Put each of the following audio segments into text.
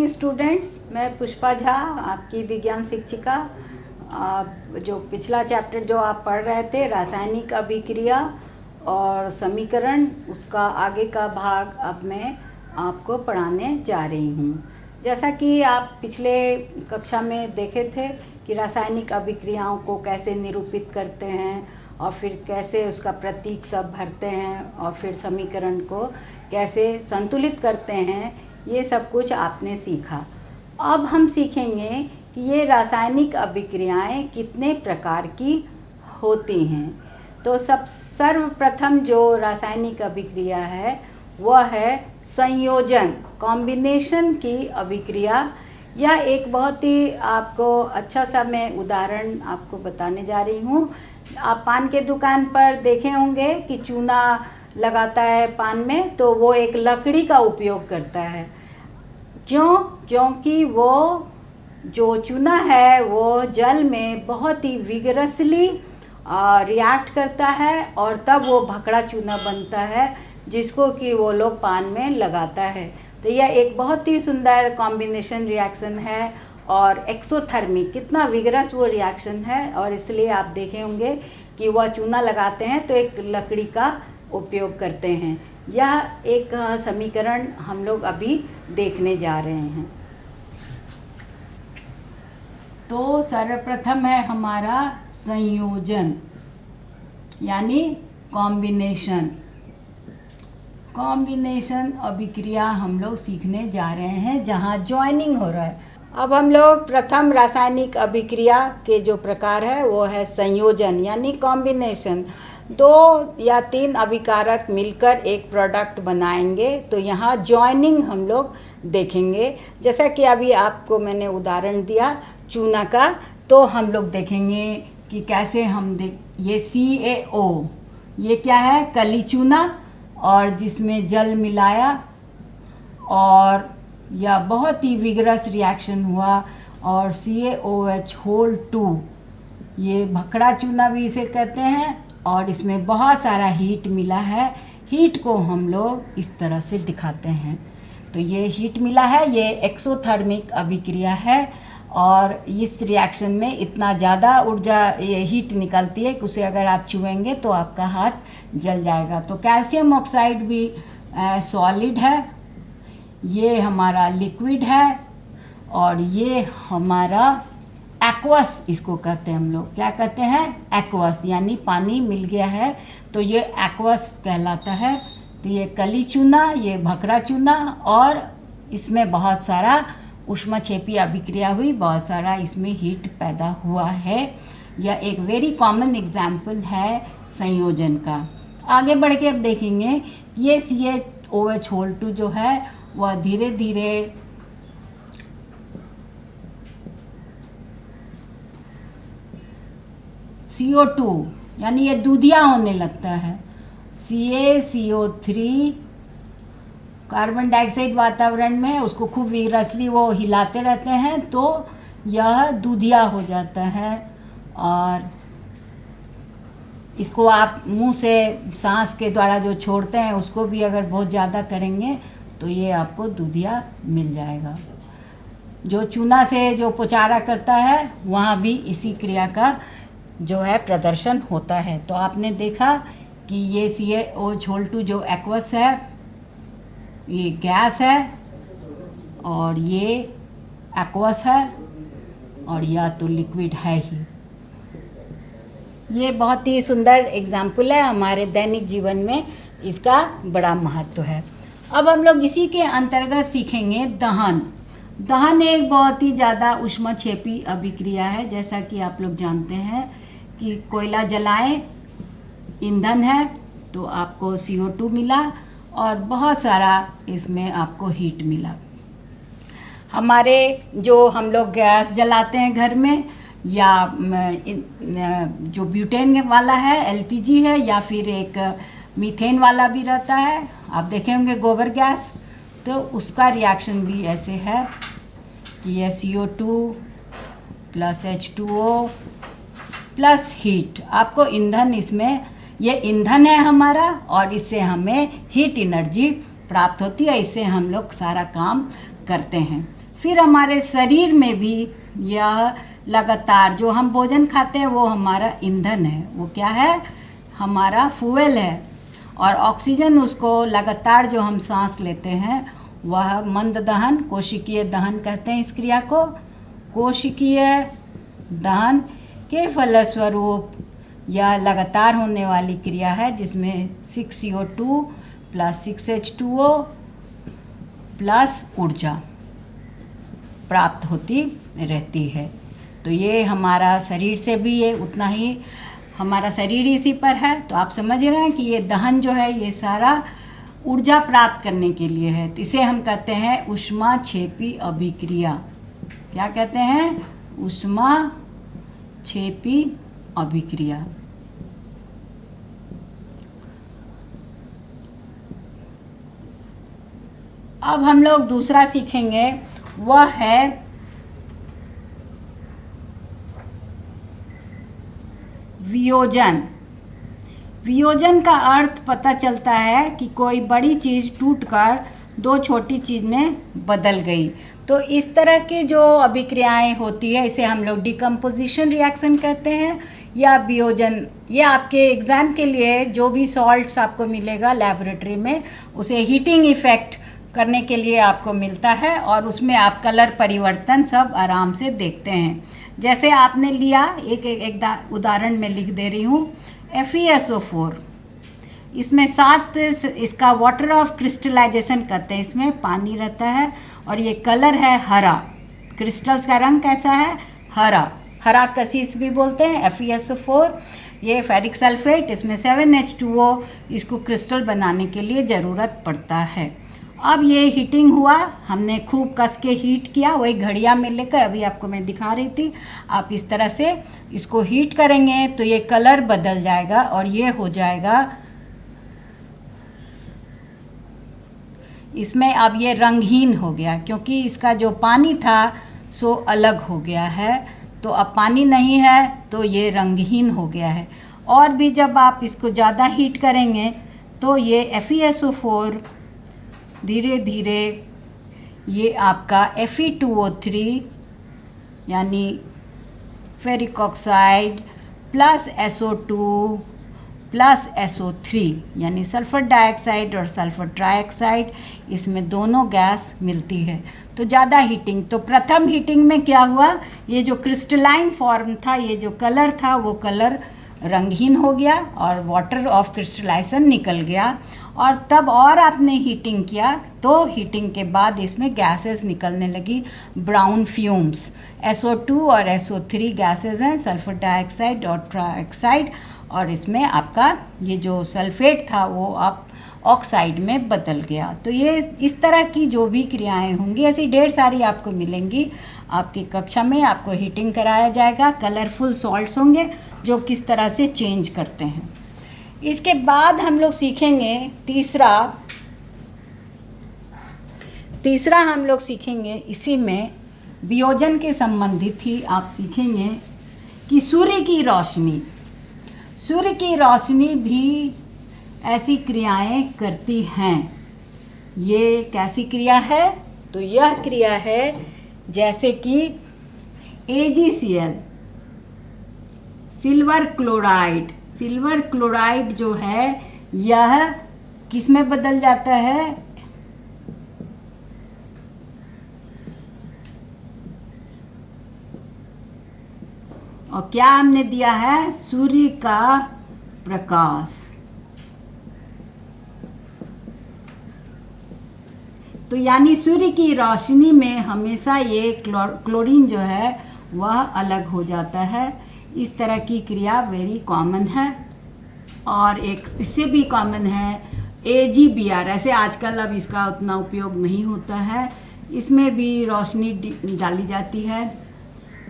Morning students, मैं पुष्पा झा, आपकी विज्ञान शिक्षिका। जो पिछला चैप्टर जो आप पढ़ रहे थे, रासायनिक अभिक्रिया और समीकरण, उसका आगे का भाग अब मैं आपको पढ़ाने जा रही हूँ। जैसा कि आप पिछले कक्षा में देखे थे कि रासायनिक अभिक्रियाओं को कैसे निरूपित करते हैं और फिर कैसे उसका प्रतीक सब भरते हैं और फिर समीकरण को कैसे संतुलित करते हैं, ये सब कुछ आपने सीखा। अब हम सीखेंगे कि ये रासायनिक अभिक्रियाएं कितने प्रकार की होती हैं। तो सर्वप्रथम जो रासायनिक अभिक्रिया है वह है संयोजन, कॉम्बिनेशन की अभिक्रिया। यह एक बहुत ही आपको अच्छा सा मैं उदाहरण आपको बताने जा रही हूँ। आप पान के दुकान पर देखे होंगे कि चूना लगाता है पान में, तो वो एक लकड़ी का उपयोग करता है। क्यों? क्योंकि वो जो चूना है वो जल में बहुत ही विगरसली रिएक्ट करता है और तब वो भकड़ा चूना बनता है, जिसको कि वो लोग पान में लगाता है। तो यह एक बहुत ही सुंदर कॉम्बिनेशन रिएक्शन है और एक्सोथर्मिक, कितना विगरस वो रिएक्शन है। और इसलिए आप देखे होंगे कि वह चूना लगाते हैं तो एक लकड़ी का उपयोग करते हैं। यह एक समीकरण हम लोग अभी देखने जा रहे हैं। तो सर्वप्रथम है हमारा संयोजन यानी कॉम्बिनेशन। कॉम्बिनेशन अभिक्रिया हम लोग सीखने जा रहे हैं जहाँ ज्वाइनिंग हो रहा है। अब हम लोग प्रथम रासायनिक अभिक्रिया के जो प्रकार है वो है संयोजन यानी कॉम्बिनेशन। 2 या 3 अभिकारक मिलकर एक प्रोडक्ट बनाएंगे, तो यहाँ ज्वाइनिंग हम लोग देखेंगे। जैसा कि अभी आपको मैंने उदाहरण दिया चूना का, तो हम लोग देखेंगे कि कैसे हम ये CaO, ये क्या है? कली चूना, और जिसमें जल मिलाया और यह बहुत ही विगरस रिएक्शन हुआ और CaOH2, ये भखड़ा चूना भी इसे कहते हैं, और इसमें बहुत सारा हीट मिला है। हीट को हम लोग इस तरह से दिखाते हैं। तो ये हीट मिला है, ये एक्सोथर्मिक अभिक्रिया है और इस रिएक्शन में इतना ज़्यादा ऊर्जा, ये हीट निकलती है कि उसे अगर आप छुएंगे तो आपका हाथ जल जाएगा। तो कैल्शियम ऑक्साइड भी सॉलिड है, ये हमारा लिक्विड है, और ये हमारा एक्वस, इसको कहते हैं हम लोग। क्या कहते हैं? एक्वस, यानी पानी मिल गया है तो ये एक्वस कहलाता है। तो ये कली चूना, ये भखड़ा चूना, और इसमें बहुत सारा ऊष्माक्षेपी अभिक्रिया हुई, बहुत सारा इसमें हीट पैदा हुआ है। यह एक वेरी कॉमन एग्जाम्पल है संयोजन का। आगे बढ़ के अब देखेंगे ये CaOH2 जो है वह धीरे धीरे CO2 यानी ये दूधिया होने लगता है। CaCO3 कार्बन डाइऑक्साइड वातावरण में, उसको खूब विगरसली वो हिलाते रहते हैं तो यह दूधिया हो जाता है। और इसको आप मुंह से सांस के द्वारा जो छोड़ते हैं उसको भी अगर बहुत ज़्यादा करेंगे तो ये आपको दूधिया मिल जाएगा। जो चूना से जो पुचारा करता है वहाँ भी इसी क्रिया का जो है प्रदर्शन होता है। तो आपने देखा कि ये CaOH2 जो एक्वस है, ये गैस है, और ये एक्वस है, और यह तो लिक्विड है ही। ये बहुत ही सुंदर एग्जाम्पल है, हमारे दैनिक जीवन में इसका बड़ा महत्व है। अब हम लोग इसी के अंतर्गत सीखेंगे दहन। दहन एक बहुत ही ज़्यादा ऊष्माक्षेपी अभिक्रिया है। जैसा कि आप लोग जानते हैं कि कोयला जलाएं, ईंधन है, तो आपको CO2 मिला और बहुत सारा इसमें आपको हीट मिला। हमारे जो हम लोग गैस जलाते हैं घर में, या जो ब्यूटेन वाला है, LPG है, या फिर एक मीथेन वाला भी रहता है, आप देखे होंगे गोबर गैस, तो उसका रिएक्शन भी ऐसे है कि यह CO2 plus H2O plus heat, आपको ईंधन, इसमें ये ईंधन है हमारा और इससे हमें हीट एनर्जी प्राप्त होती है, इससे हम लोग सारा काम करते हैं। फिर हमारे शरीर में भी यह लगातार जो हम भोजन खाते हैं वो हमारा ईंधन है, वो क्या है, हमारा फ्यूल है। और ऑक्सीजन उसको लगातार जो हम सांस लेते हैं वह मंद दहन, कोशिकीय दहन कहते हैं इस क्रिया को। कोशिकीय दहन के फलस्वरूप यह लगातार होने वाली क्रिया है जिसमें 6CO2 प्लस 6H2O प्लस ऊर्जा प्राप्त होती रहती है। तो ये हमारा शरीर से भी ये उतना ही, हमारा शरीर इसी पर है। तो आप समझ रहे हैं कि ये दहन जो है ये सारा ऊर्जा प्राप्त करने के लिए है। तो इसे हम कहते हैं ऊष्माक्षेपी अभिक्रिया। क्या कहते हैं? ऊष्माक्षेपी अभिक्रिया। अब हम लोग दूसरा सीखेंगे, वह है वियोजन। वियोजन का अर्थ पता चलता है कि कोई बड़ी चीज़ टूटकर दो छोटी चीज़ में बदल गई। तो इस तरह की जो अभिक्रियाएं होती है इसे हम लोग डिकम्पोजिशन रिएक्शन कहते हैं या वियोजन। ये आपके एग्ज़ाम के लिए जो भी सॉल्ट्स आपको मिलेगा लेबोरेटरी में उसे हीटिंग इफ़ेक्ट करने के लिए आपको मिलता है और उसमें आप कलर परिवर्तन सब आराम से देखते हैं। जैसे आपने लिया, एक उदाहरण में लिख दे रही हूँ, FeSO4, इसमें 7 इसका वाटर ऑफ क्रिस्टलाइजेशन करते हैं, इसमें पानी रहता है और ये कलर है हरा। क्रिस्टल्स का रंग कैसा है? हरा। हरा कसीस भी बोलते हैं FeSO4। ये फेरिक सल्फेट, इसमें 7H2O, इसको क्रिस्टल बनाने के लिए ज़रूरत पड़ता है। अब ये हीटिंग हुआ, हमने खूब कस के हीट किया, वही घड़िया में लेकर, अभी आपको मैं दिखा रही थी। आप इस तरह से इसको हीट करेंगे तो ये कलर बदल जाएगा और ये हो जाएगा, इसमें अब ये रंगहीन हो गया क्योंकि इसका जो पानी था सो अलग हो गया है। तो अब पानी नहीं है तो ये रंगहीन हो गया है। और भी जब आप इसको ज़्यादा हीट करेंगे तो ये FeSO4 धीरे धीरे ये आपका Fe2O3 यानी ferric oxide plus SO2 plus SO3 यानी सल्फ़र डाइऑक्साइड और सल्फ़र ट्राइऑक्साइड, इसमें दोनों गैस मिलती है। तो ज़्यादा हीटिंग, तो प्रथम हीटिंग में क्या हुआ, ये जो क्रिस्टलाइन फॉर्म था, ये जो कलर था वो कलर रंगहीन हो गया और वाटर ऑफ क्रिस्टलाइजेशन निकल गया। और तब और आपने हीटिंग किया तो हीटिंग के बाद इसमें गैसेस निकलने लगी, ब्राउन फ्यूम्स। SO2 और SO3 गैसेस हैं, सल्फ़र डाइऑक्साइड और ट्राइऑक्साइड, और इसमें आपका ये जो सल्फेट था वो आप ऑक्साइड में बदल गया। तो ये इस तरह की जो भी क्रियाएं होंगी ऐसी ढेर सारी आपको मिलेंगी। आपकी कक्षा में आपको हीटिंग कराया जाएगा, कलरफुल सॉल्ट्स होंगे जो किस तरह से चेंज करते हैं। इसके बाद हम लोग सीखेंगे तीसरा हम लोग सीखेंगे, इसी में वियोजन के संबंधित ही आप सीखेंगे कि सूर्य की रोशनी भी ऐसी क्रियाएं करती हैं। ये कैसी क्रिया है? तो यह क्रिया है जैसे कि AgCl, सिल्वर क्लोराइड जो है यह किस में बदल जाता है? और क्या हमने दिया है? सूर्य का प्रकाश। तो यानी सूर्य की रोशनी में हमेशा ये क्लोरीन जो है वह अलग हो जाता है। इस तरह की क्रिया वेरी कॉमन है। और एक इससे भी कॉमन है AgBr। ऐसे आजकल अब इसका उतना उपयोग नहीं होता है, इसमें भी रोशनी डाली जाती है,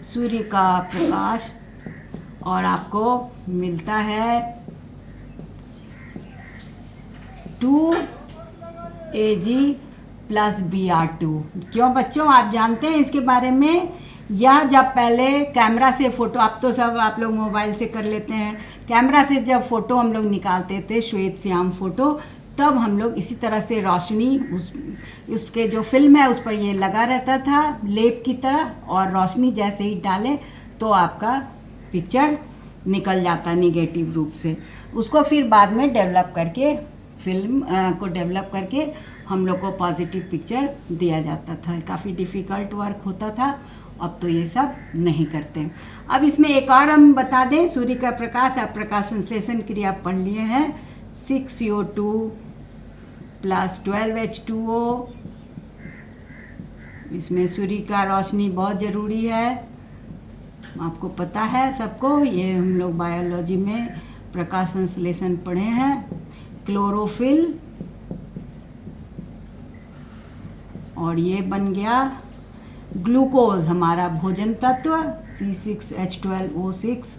सूर्य का प्रकाश, और आपको मिलता है 2Ag प्लस Br2। क्यों बच्चों, आप जानते हैं इसके बारे में? यह जब पहले कैमरा से फ़ोटो, अब तो सब आप लोग मोबाइल से कर लेते हैं, कैमरा से जब फ़ोटो हम लोग निकालते थे, श्वेत श्याम फ़ोटो, तब हम लोग इसी तरह से रोशनी उसके जो फिल्म है उस पर ये लगा रहता था लेप की तरह, और रोशनी जैसे ही डालें तो आपका पिक्चर निकल जाता निगेटिव रूप से। उसको फिर बाद में डेवलप करके फिल्म को डेवलप करके हम लोग को पॉजिटिव पिक्चर दिया जाता था। काफ़ी डिफ़िकल्ट वर्क होता था, अब तो ये सब नहीं करते। अब इसमें एक और हम बता दें, सूर्य का प्रकाश, आप प्रकाश संश्लेषण क्रिया पढ़ लिए हैं। 6CO2 प्लस 12H2O, इसमें सूर्य का रोशनी बहुत ज़रूरी है, आपको पता है सबको, ये हम लोग बायोलॉजी में प्रकाश संश्लेषण पढ़े हैं। क्लोरोफिल, और ये बन गया ग्लूकोज, हमारा भोजन तत्व, C6H12O6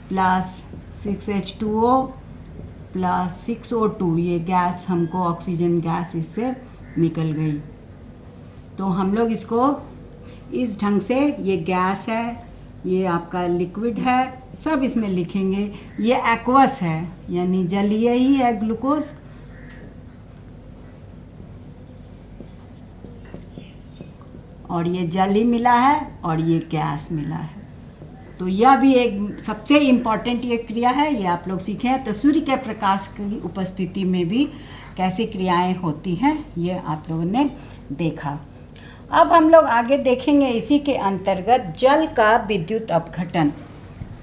plus 6H2O plus 6O2, ये गैस हमको ऑक्सीजन गैस इससे निकल गई। तो हम लोग इसको इस ढंग से, ये गैस है, ये आपका लिक्विड है, सब इसमें लिखेंगे। ये एक्वस है यानी जलीय ही है ग्लूकोज, और ये जल ही मिला है और ये गैस मिला है। तो यह भी एक सबसे इम्पॉर्टेंट ये क्रिया है, ये आप लोग सीखे हैं। तो सूर्य के प्रकाश की उपस्थिति में भी कैसी क्रियाएं होती हैं ये आप लोगों ने देखा। अब हम लोग आगे देखेंगे इसी के अंतर्गत जल का विद्युत अपघटन।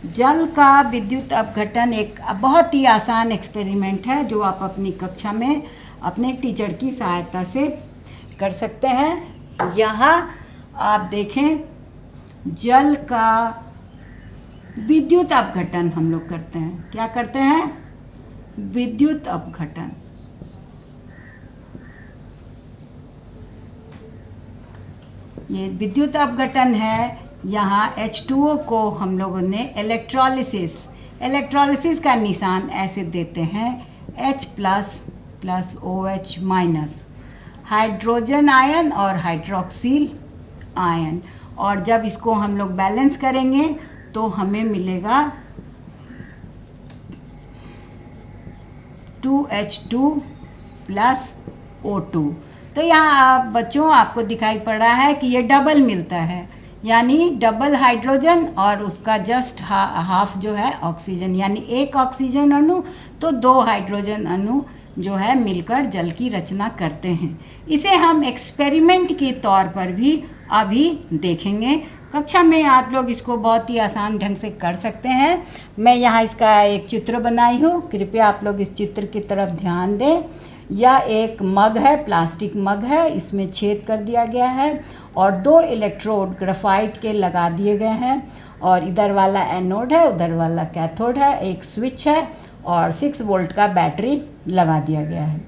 जल का विद्युत अपघटन एक बहुत ही आसान एक्सपेरिमेंट है जो आप अपनी कक्षा में अपने टीचर की सहायता से कर सकते हैं। यहाँ आप देखें, जल का विद्युत अपघटन हम लोग करते हैं। क्या करते हैं? विद्युत अपघटन। ये विद्युत अपघटन है। यहाँ H2O को हम लोगों ने इलेक्ट्रोलिसिस का निशान ऐसे देते हैं, H plus OH minus, hydrogen ion और हाइड्रोक्सिल आयन। और जब इसको हम लोग बैलेंस करेंगे तो हमें मिलेगा 2H2 प्लस O2। तो यहाँ आप बच्चों आपको दिखाई पड़ रहा है कि ये डबल मिलता है, यानी डबल हाइड्रोजन और उसका जस्ट हाफ जो है ऑक्सीजन, यानी एक ऑक्सीजन अणु तो 2 हाइड्रोजन अणु जो है मिलकर जल की रचना करते हैं। इसे हम एक्सपेरिमेंट के तौर पर भी अभी देखेंगे। कक्षा में आप लोग इसको बहुत ही आसान ढंग से कर सकते हैं। मैं यहाँ इसका एक चित्र बनाई हूँ, कृपया आप लोग इस चित्र की तरफ ध्यान दें। यह एक मग है, प्लास्टिक मग है, इसमें छेद कर दिया गया है और 2 इलेक्ट्रोड ग्रेफाइट के लगा दिए गए हैं, और इधर वाला एनोड है, उधर वाला कैथोड है, एक स्विच है और 6 वोल्ट का बैटरी लगा दिया गया है।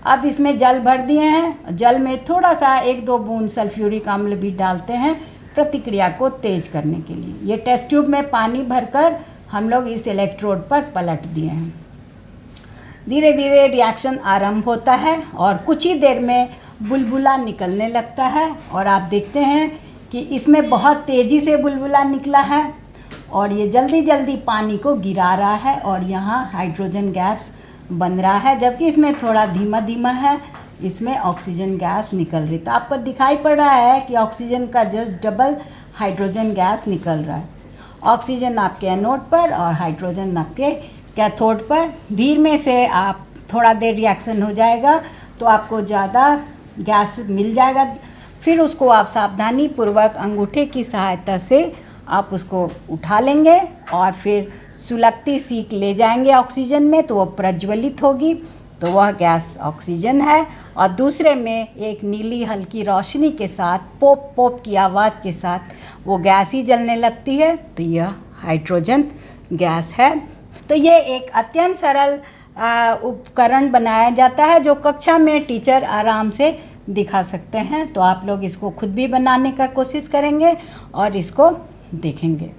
अब इसमें जल भर दिए हैं, जल में थोड़ा सा 1-2 बूंद सल्फ्यूरिक अम्ल भी डालते हैं प्रतिक्रिया को तेज करने के लिए। ये टेस्ट ट्यूब में पानी भरकर हम लोग इस इलेक्ट्रोड पर पलट दिए हैं। धीरे धीरे रिएक्शन आरंभ होता है और कुछ ही देर में बुलबुला निकलने लगता है, और आप देखते हैं कि इसमें बहुत तेज़ी से बुलबुला निकला है और ये जल्दी जल्दी पानी को गिरा रहा है, और यहाँ हाइड्रोजन गैस बन रहा है, जबकि इसमें थोड़ा धीमा धीमा है, इसमें ऑक्सीजन गैस निकल रही। तो आपको दिखाई पड़ रहा है कि ऑक्सीजन का जस्ट डबल हाइड्रोजन गैस निकल रहा है। ऑक्सीजन आपके एनोड पर और हाइड्रोजन आपके कैथोड पर। धीरे में से आप थोड़ा देर रिएक्शन हो जाएगा तो आपको ज़्यादा गैस मिल जाएगा। फिर उसको आप सावधानी पूर्वक अंगूठे की सहायता से आप उसको उठा लेंगे और फिर सुलगती सीख ले जाएंगे ऑक्सीजन में, तो वो प्रज्वलित होगी, तो वह गैस ऑक्सीजन है। और दूसरे में एक नीली हल्की रोशनी के साथ पोप पोप की आवाज़ के साथ वो गैस ही जलने लगती है, तो यह हाइड्रोजन गैस है। तो ये एक अत्यंत सरल उपकरण बनाया जाता है जो कक्षा में टीचर आराम से दिखा सकते हैं। तो आप लोग इसको खुद भी बनाने का कोशिश करेंगे और इसको देखेंगे।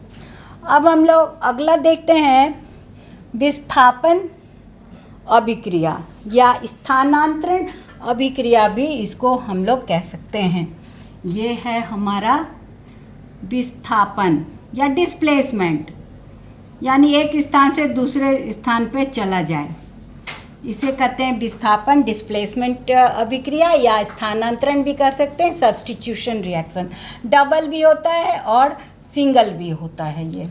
अब हम लोग अगला देखते हैं विस्थापन अभिक्रिया या स्थानांतरण अभिक्रिया भी इसको हम लोग कह सकते हैं। ये है हमारा विस्थापन या डिस्प्लेसमेंट, यानी एक स्थान से दूसरे स्थान पे चला जाए, इसे कहते हैं विस्थापन, डिस्प्लेसमेंट अभिक्रिया, या स्थानांतरण भी कह सकते हैं, सब्स्टिट्यूशन रिएक्शन। डबल भी होता है और सिंगल भी होता है ये।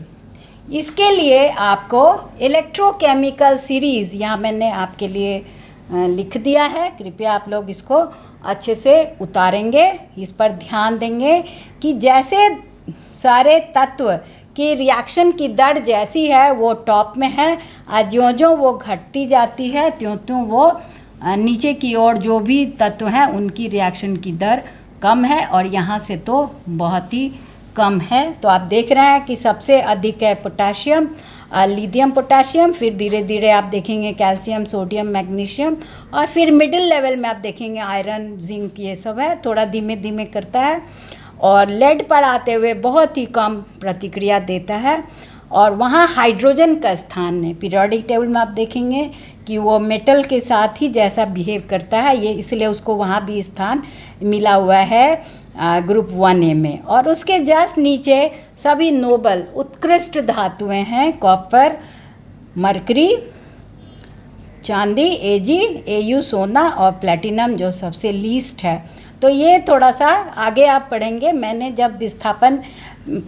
इसके लिए आपको इलेक्ट्रोकेमिकल सीरीज़ यहाँ मैंने आपके लिए लिख दिया है, कृपया आप लोग इसको अच्छे से उतारेंगे, इस पर ध्यान देंगे कि जैसे सारे तत्व की रिएक्शन की दर जैसी है वो टॉप में है, और ज्यों-ज्यों वो घटती जाती है त्यों-त्यों वो नीचे की ओर जो भी तत्व हैं उनकी रिएक्शन की दर कम है, और यहाँ से तो बहुत ही कम है। तो आप देख रहे हैं कि सबसे अधिक है पोटाशियम, लिथियम पोटाशियम, फिर धीरे धीरे आप देखेंगे कैल्शियम, सोडियम, मैग्नीशियम, और फिर मिडिल लेवल में आप देखेंगे आयरन, जिंक, ये सब है, थोड़ा धीमे धीमे करता है। और लेड पर आते हुए बहुत ही कम प्रतिक्रिया देता है, और वहाँ हाइड्रोजन का स्थान है। पीरियोडिक टेबल में आप देखेंगे कि वो मेटल के साथ ही जैसा बिहेव करता है, ये इसलिए उसको वहाँ भी स्थान मिला हुआ है ग्रुप 1A में। और उसके जस्ट नीचे सभी नोबल उत्कृष्ट धातुएं हैं, कॉपर, मरकरी, चांदी, एजी, एयू सोना, और प्लेटिनम जो सबसे लीस्ट है। तो ये थोड़ा सा आगे आप पढ़ेंगे। मैंने जब विस्थापन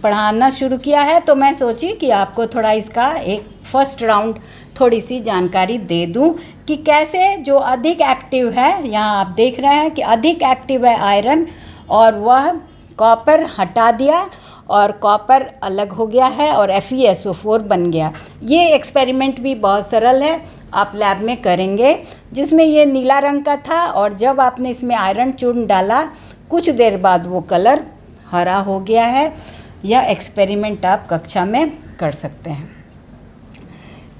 पढ़ाना शुरू किया है तो मैं सोची कि आपको थोड़ा इसका एक फर्स्ट राउंड थोड़ी सी जानकारी दे दूं कि कैसे जो अधिक एक्टिव है, यहाँ आप देख रहे हैं कि अधिक एक्टिव है आयरन, और वह कॉपर हटा दिया और कॉपर अलग हो गया है और FeSO4 बन गया। ये एक्सपेरिमेंट भी बहुत सरल है, आप लैब में करेंगे, जिसमें ये नीला रंग का था, और जब आपने इसमें आयरन चूर्ण डाला कुछ देर बाद वो कलर हरा हो गया है। यह एक्सपेरिमेंट आप कक्षा में कर सकते हैं।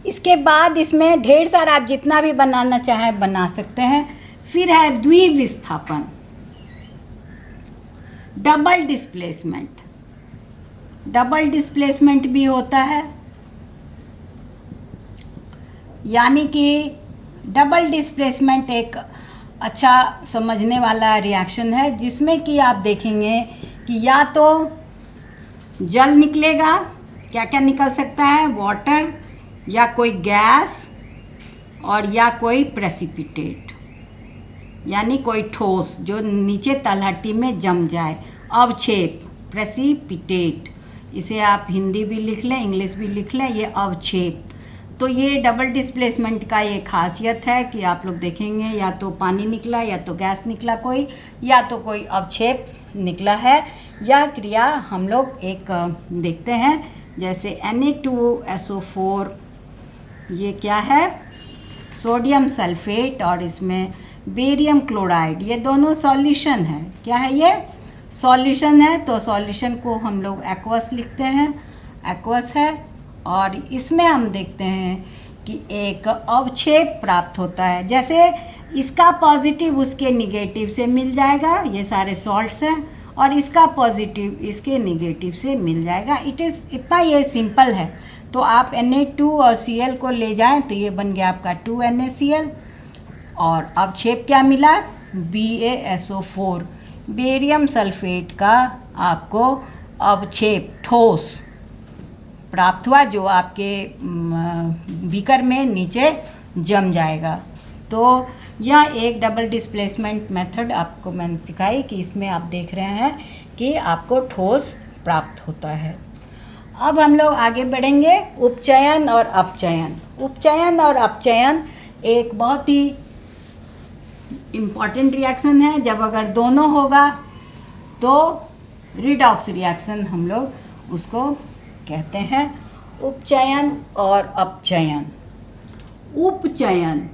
इसके बाद इसमें ढेर सारा आप जितना भी बनाना चाहें बना सकते हैं। फिर है द्विविस्थापन, डबल डिस्प्लेसमेंट। डबल डिस्प्लेसमेंट भी होता है, यानी कि डबल डिस्प्लेसमेंट एक अच्छा समझने वाला रिएक्शन है, जिसमें कि आप देखेंगे कि या तो जल निकलेगा, क्या क्या निकल सकता है, वाटर, या कोई गैस, और या कोई प्रेसिपिटेट, यानी कोई ठोस जो नीचे तलहटी में जम जाए, अवक्षेप, प्रेसिपिटेट। इसे आप हिंदी भी लिख लें, इंग्लिश भी लिख लें, ये अवक्षेप। तो ये डबल डिस्प्लेसमेंट का ये खासियत है कि आप लोग देखेंगे या तो पानी निकला, या तो गैस निकला कोई, या तो कोई अवक्षेप निकला है। यह क्रिया हम लोग एक देखते हैं, जैसे Na2SO4, ये क्या है, सोडियम सल्फेट, और इसमें बेरियम क्लोराइड, ये दोनों सॉल्यूशन है। क्या है ये, सॉल्यूशन है। तो सॉल्यूशन को हम लोग एक्वस लिखते हैं, एक्वस है। और इसमें हम देखते हैं कि एक अवक्षेप प्राप्त होता है, जैसे इसका पॉजिटिव उसके निगेटिव से मिल जाएगा, ये सारे सॉल्ट्स हैं, और इसका पॉजिटिव इसके निगेटिव से मिल जाएगा। इतना ये सिंपल है। तो आप Na2 और Cl को ले जाएं तो ये बन गया आपका 2NaCl, और अवक्षेप क्या मिला, BaSO4, बेरियम सल्फेट का आपको अवक्षेप ठोस प्राप्त हुआ, जो आपके बीकर में नीचे जम जाएगा। तो यह एक डबल डिस्प्लेसमेंट मेथड आपको मैंने सिखाई कि इसमें आप देख रहे हैं कि आपको ठोस प्राप्त होता है। अब हम लोग आगे बढ़ेंगे, उपचयन और अपचयन। उपचयन और अपचयन एक बहुत ही इम्पॉर्टेंट रिएक्शन है। जब अगर दोनों होगा तो रिडॉक्स रिएक्शन हम लोग उसको कहते हैं। उपचयन और अपचयन। उपचयन,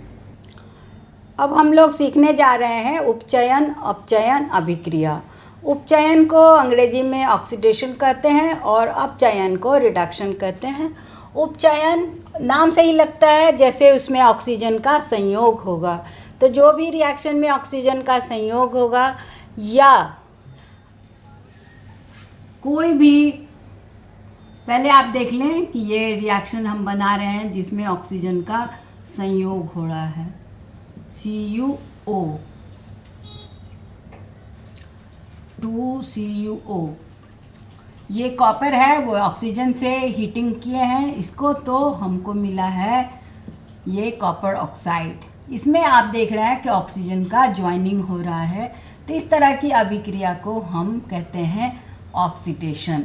अब हम लोग सीखने जा रहे हैं उपचयन अपचयन अभिक्रिया। उपचयन को अंग्रेजी में ऑक्सीडेशन कहते हैं और अपचयन को रिडक्शन कहते हैं। उपचयन नाम से ही लगता है जैसे उसमें ऑक्सीजन का संयोग होगा। तो जो भी रिएक्शन में ऑक्सीजन का संयोग होगा या कोई भी, पहले आप देख लें कि ये रिएक्शन हम बना रहे हैं जिसमें ऑक्सीजन का संयोग हो रहा है, CuO 2CuO। ये कॉपर है, वो ऑक्सीजन से हीटिंग किए हैं इसको, तो हमको मिला है ये कॉपर ऑक्साइड। इसमें आप देख रहे हैं कि ऑक्सीजन का ज्वाइनिंग हो रहा है। तो इस तरह की अभिक्रिया को हम कहते हैं ऑक्सीडेशन।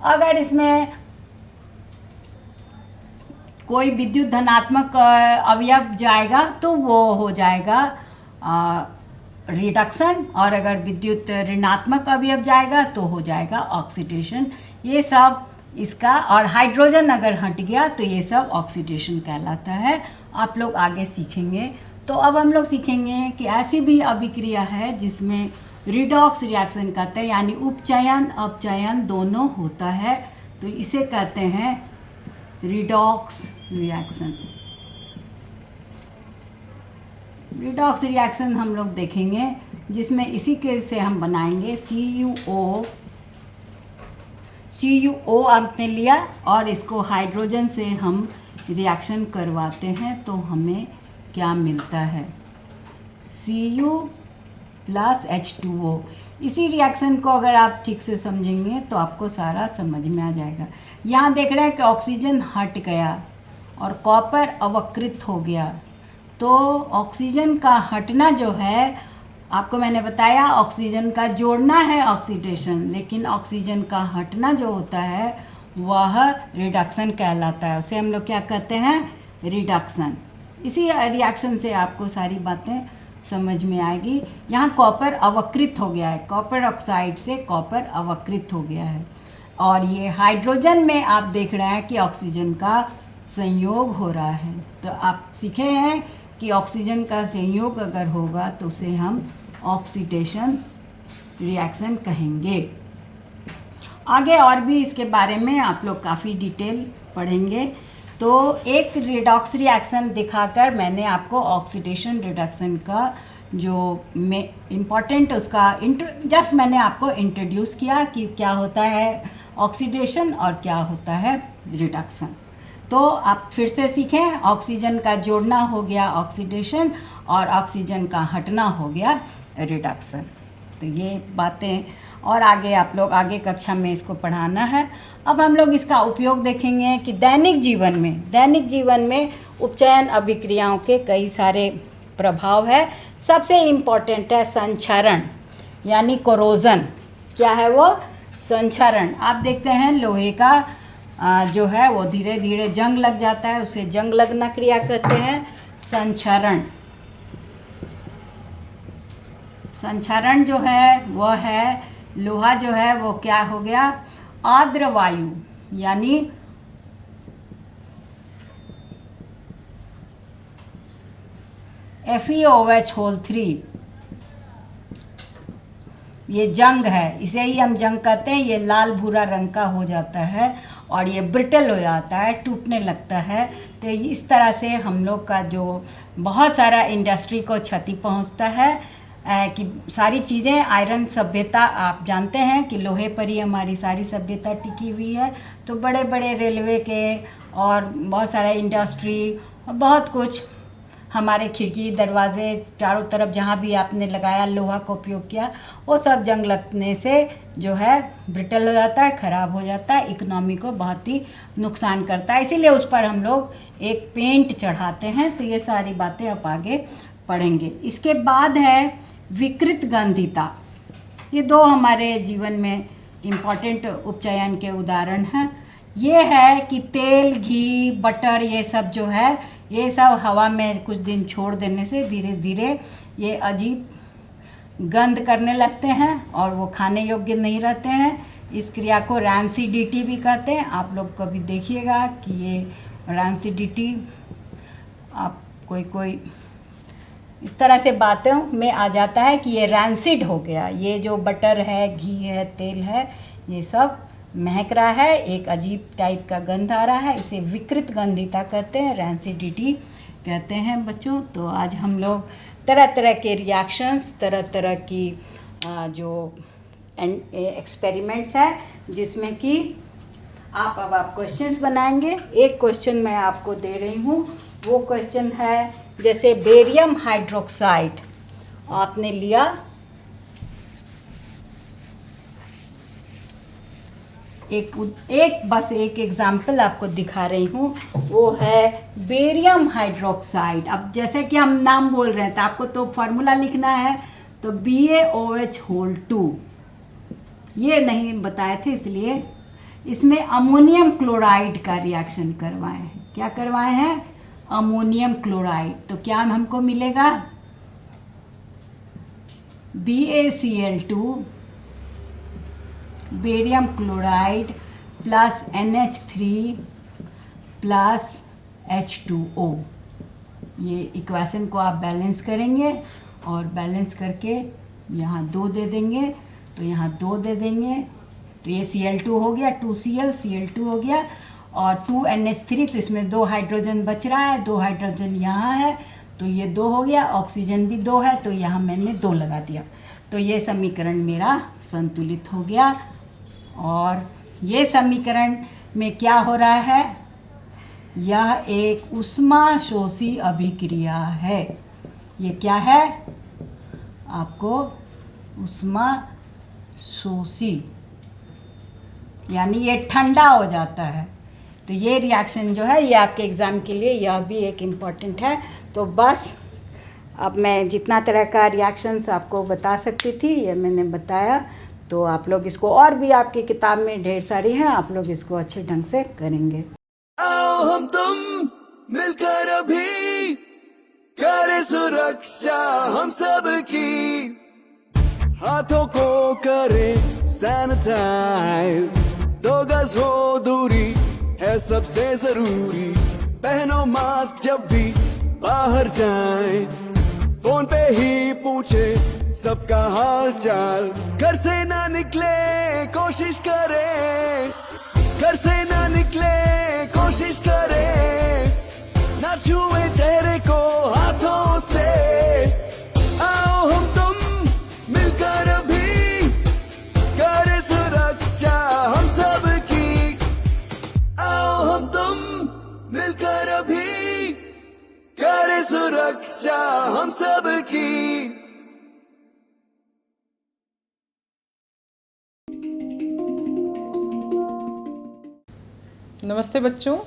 अगर इसमें कोई विद्युत धनात्मक अवयव जाएगा तो वो हो जाएगा रिडक्शन, और अगर विद्युत ऋणात्मक अवयव जाएगा तो हो जाएगा ऑक्सीडेशन। ये सब इसका, और हाइड्रोजन अगर हट गया तो ये सब ऑक्सीडेशन कहलाता है। आप लोग आगे सीखेंगे। तो अब हम लोग सीखेंगे कि ऐसी भी अभिक्रिया है जिसमें रिडॉक्स रिएक्शन कहते हैं, यानी उपचयन अपचयन दोनों होता है, तो इसे कहते हैं रिडॉक्स रिएक्शन। रिडॉक्स रिएक्शन हम लोग देखेंगे जिसमें इसी के से हम बनाएंगे CuO आपने लिया और इसको हाइड्रोजन से हम रिएक्शन करवाते हैं तो हमें क्या मिलता है, Cu + H2O। इसी रिएक्शन को अगर आप ठीक से समझेंगे तो आपको सारा समझ में आ जाएगा। यहाँ देख रहे हैं कि ऑक्सीजन हट गया और कॉपर अवकृत हो गया। तो ऑक्सीजन का हटना जो है, आपको मैंने बताया ऑक्सीजन का जोड़ना है ऑक्सीडेशन, लेकिन ऑक्सीजन का हटना जो होता है वह रिडक्शन कहलाता है। उसे हम लोग क्या कहते हैं, रिडक्शन। इसी रिएक्शन से आपको सारी बातें समझ में आएगी। यहाँ कॉपर अवकृत हो गया है, कॉपर ऑक्साइड से कॉपर अवकृत हो गया है, और ये हाइड्रोजन में आप देख रहे हैं कि ऑक्सीजन का संयोग हो रहा है। तो आप सीखे हैं कि ऑक्सीजन का संयोग अगर होगा तो उसे हम ऑक्सीडेशन रिएक्शन कहेंगे। आगे और भी इसके बारे में आप लोग काफ़ी डिटेल पढ़ेंगे। तो एक रिडॉक्स रिएक्शन दिखाकर मैंने आपको ऑक्सीडेशन रिडक्शन का जो इम्पॉर्टेंट उसका जस्ट मैंने आपको इंट्रोड्यूस किया कि क्या होता है ऑक्सीडेशन और क्या होता है रिडक्शन। तो आप फिर से सीखें, ऑक्सीजन का जोड़ना हो गया ऑक्सीडेशन और ऑक्सीजन का हटना हो गया रिडक्शन। तो ये बातें और आगे आप लोग आगे कक्षा में इसको पढ़ाना है। अब हम लोग इसका उपयोग देखेंगे कि दैनिक जीवन में उपचयन अभिक्रियाओं के कई सारे प्रभाव है। सबसे इम्पॉर्टेंट है संक्षारण, यानी कोरोजन। क्या है वो, संक्षारण। आप देखते हैं लोहे का जो है वो धीरे धीरे जंग लग जाता है, उसे जंग लगना क्रिया कहते हैं संक्षारण। संक्षारण जो है वह है लोहा जो है वो क्या हो गया, आर्द्र वायु, यानी FeOH3 ये जंग है, इसे ही हम जंग कहते हैं। ये लाल भूरा रंग का हो जाता है और ये ब्रिटल हो जाता है, टूटने लगता है। तो इस तरह से हम लोग का जो बहुत सारा इंडस्ट्री को क्षति पहुंचता है कि सारी चीज़ें, आयरन सभ्यता आप जानते हैं कि लोहे पर ही हमारी सारी सभ्यता टिकी हुई है। तो बड़े बड़े रेलवे के और बहुत सारा इंडस्ट्री और बहुत कुछ, हमारे खिड़की दरवाजे चारों तरफ जहाँ भी आपने लगाया लोहा का उपयोग किया, वो सब जंग लगने से जो है ब्रिटल हो जाता है, ख़राब हो जाता है, इकोनॉमी को बहुत ही नुकसान करता है। इसीलिए उस पर हम लोग एक पेंट चढ़ाते हैं। तो ये सारी बातें आप आगे पढ़ेंगे। इसके बाद है विकृत गंधिता। ये दो हमारे जीवन में इम्पॉर्टेंट उपचयन के उदाहरण हैं। ये है कि तेल, घी, बटर, ये सब जो है, ये सब हवा में कुछ दिन छोड़ देने से धीरे धीरे ये अजीब गंध करने लगते हैं और वो खाने योग्य नहीं रहते हैं। इस क्रिया को रैंसिडिटी भी कहते हैं। आप लोग कभी देखिएगा कि ये रैंसिडिटी, आप कोई इस तरह से बातों में आ जाता है कि ये रैंसिड हो गया, ये जो बटर है, घी है, तेल है, ये सब महक रहा है, एक अजीब टाइप का गंध आ रहा है। इसे विकृत गंधिता कहते हैं, रैंसिडिटी कहते हैं बच्चों। तो आज हम लोग तरह तरह के रिएक्शंस, तरह तरह की जो एक्सपेरिमेंट्स हैं जिसमें कि आप क्वेश्चंस बनाएंगे। एक क्वेश्चन मैं आपको दे रही हूँ, वो क्वेश्चन है जैसे बेरियम हाइड्रोक्साइड आपने लिया, बस एक एग्जाम्पल आपको दिखा रही हूँ, वो है बेरियम हाइड्रोक्साइड। अब जैसे कि हम नाम बोल रहे हैं तो आपको तो फार्मूला लिखना है, तो BaOH2 ये नहीं बताए थे, इसलिए इसमें अमोनियम क्लोराइड का रिएक्शन करवाए हैं। क्या करवाए हैं? Ammonium chloride. तो क्या हमको मिलेगा? BaCl2 barium chloride plus NH3 plus H2O। ये इक्वेशन को आप बैलेंस करेंगे और बैलेंस करके यहाँ 2 दे देंगे, तो यहाँ 2 दे देंगे, तो ये Cl2 हो गया, 2Cl Cl2 हो गया, और 2NH3, तो इसमें 2 हाइड्रोजन बच रहा है, 2 हाइड्रोजन यहाँ है, तो ये 2 हो गया, ऑक्सीजन भी 2 है, तो यहाँ मैंने 2 लगा दिया। तो ये समीकरण मेरा संतुलित हो गया। और ये समीकरण में क्या हो रहा है? यह एक ऊष्माशोषी अभिक्रिया है। ये क्या है? आपको ऊष्माशोषी, यानी ये ठंडा हो जाता है। तो ये रिएक्शन जो है, ये आपके एग्ज़ाम के लिए यह भी एक इम्पॉर्टेंट है। तो बस अब मैं जितना तरह का रिएक्शंस आपको बता सकती थी ये मैंने बताया। तो आप लोग इसको, और भी आपकी किताब में ढेर सारी हैं, आप लोग इसको अच्छे ढंग से करेंगे। आओ हम तुम मिलकर अभी करें सुरक्षा हम सब की, हाथों को करें सैनिटाइज, 2 गज हो दूरी है सबसे जरूरी, पहनो मास्क जब भी बाहर जाएं, फोन पे ही पूछे सबका हाल चाल, घर से ना निकले कोशिश करें, घर से ना निकले कोशिश करें, ना छुए चेहरे को हाथों से। आओ हम तुम मिलकर अभी करें सुरक्षा हम सब की, आओ हम तुम मिलकर अभी करें सुरक्षा हम सब की। नमस्ते बच्चों,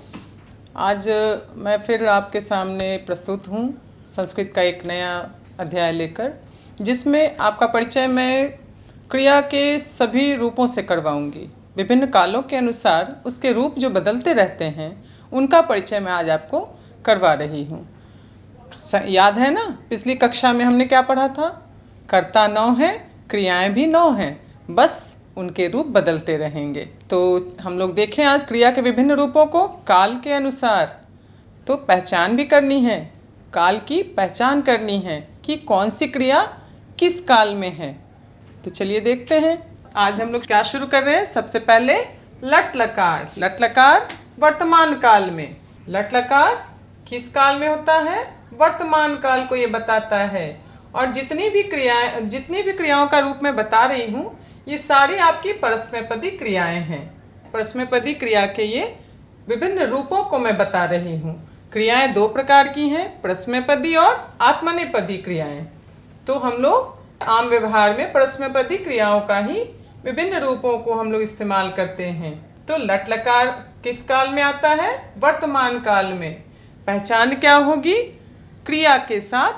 आज मैं फिर आपके सामने प्रस्तुत हूँ संस्कृत का एक नया अध्याय लेकर, जिसमें आपका परिचय मैं क्रिया के सभी रूपों से करवाऊंगी। विभिन्न कालों के अनुसार उसके रूप जो बदलते रहते हैं उनका परिचय मैं आज आपको करवा रही हूँ। याद है ना, पिछली कक्षा में हमने क्या पढ़ा था? कर्ता 9 है, क्रियाएं भी 9 हैं, बस उनके रूप बदलते रहेंगे। तो हम लोग देखें आज क्रिया के विभिन्न रूपों को काल के अनुसार। तो पहचान भी करनी है, काल की पहचान करनी है कि कौन सी क्रिया किस काल में है। तो चलिए देखते हैं आज हम लोग क्या शुरू कर रहे हैं। सबसे पहले लट लकार। लट लकार वर्तमान काल में। लट लकार किस काल में होता है? वर्तमान काल को ये बताता है। और जितनी भी क्रियाओं का रूप मैं बता रही हूँ, ये सारी आपकी परस्मैपदी क्रियाएं हैं। परस्मैपदी क्रिया के ये विभिन्न रूपों को मैं बता रही हूँ। क्रियाएं 2 प्रकार की हैं, परस्मैपदी और आत्मनेपदी क्रियाएं। तो हम लोग आम व्यवहार में परस्मैपदी क्रियाओं का ही विभिन्न रूपों को हम लोग इस्तेमाल करते हैं। तो लट लकार किस काल में आता है? वर्तमान काल में। पहचान क्या होगी? क्रिया के साथ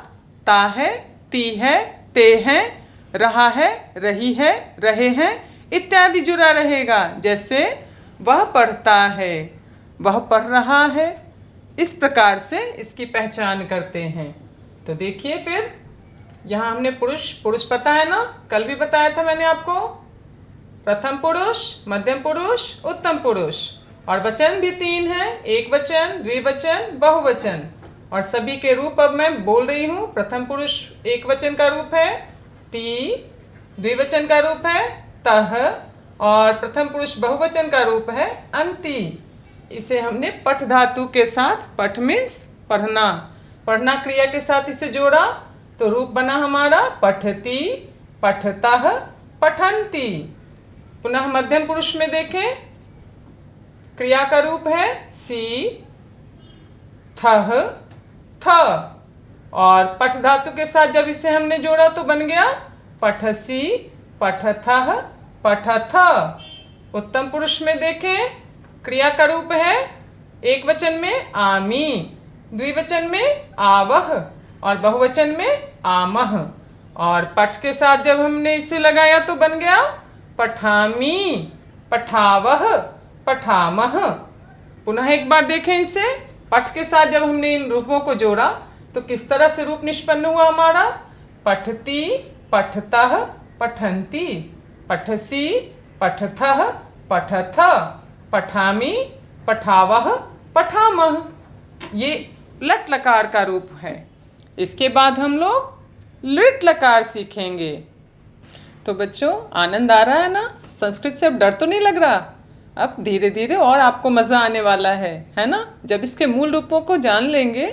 ता है, ती है, ते है, रहा है, रही है, रहे हैं इत्यादि जुड़ा रहेगा। जैसे वह पढ़ता है, वह पढ़ रहा है। इस प्रकार से इसकी पहचान करते हैं। तो देखिए फिर यहाँ हमने पुरुष पता है ना, कल भी बताया था मैंने आपको। प्रथम पुरुष, मध्यम पुरुष, उत्तम पुरुष। और वचन भी 3 हैं, एक वचन, द्विवचन, बहुवचन। और सभी के रूप अब मैं बोल रही हूँ। प्रथम पुरुष एक वचन का रूप है ती, द्विवचन का रूप है तह, और प्रथम पुरुष बहुवचन का रूप है अंति। इसे हमने पठ धातु के साथ, पठ मीन्स पढ़ना, पढ़ना क्रिया के साथ इसे जोड़ा, तो रूप बना हमारा पठती, पठतः, पठन्ति। पुनः मध्यम पुरुष में देखें, क्रिया का रूप है सी, थह, थ, और पठ धातु के साथ जब इसे हमने जोड़ा तो बन गया पठसी, पठथः, पठथ। उत्तम पुरुष में देखें क्रिया का रूप है एक वचन में आमी, द्विवचन में आवह और बहुवचन में आमह। और पठ के साथ जब हमने इसे लगाया तो बन गया पठामी, पठावह, पठामह। पुनः एक बार देखें इसे, पठ के साथ जब हमने इन रूपों को जोड़ा तो किस तरह से रूप निष्पन्न हुआ हमारा? पठती, पठतः, पठन्ति, पठसी, पठथः, पठथ, पठामी, पठावह, पठामह। ये लट लकार का रूप है। इसके बाद हम लोग लिट लकार सीखेंगे। तो बच्चों आनंद आ रहा है ना? संस्कृत से अब डर तो नहीं लग रहा? अब धीरे धीरे और आपको मज़ा आने वाला है ना? जब इसके मूल रूपों को जान लेंगे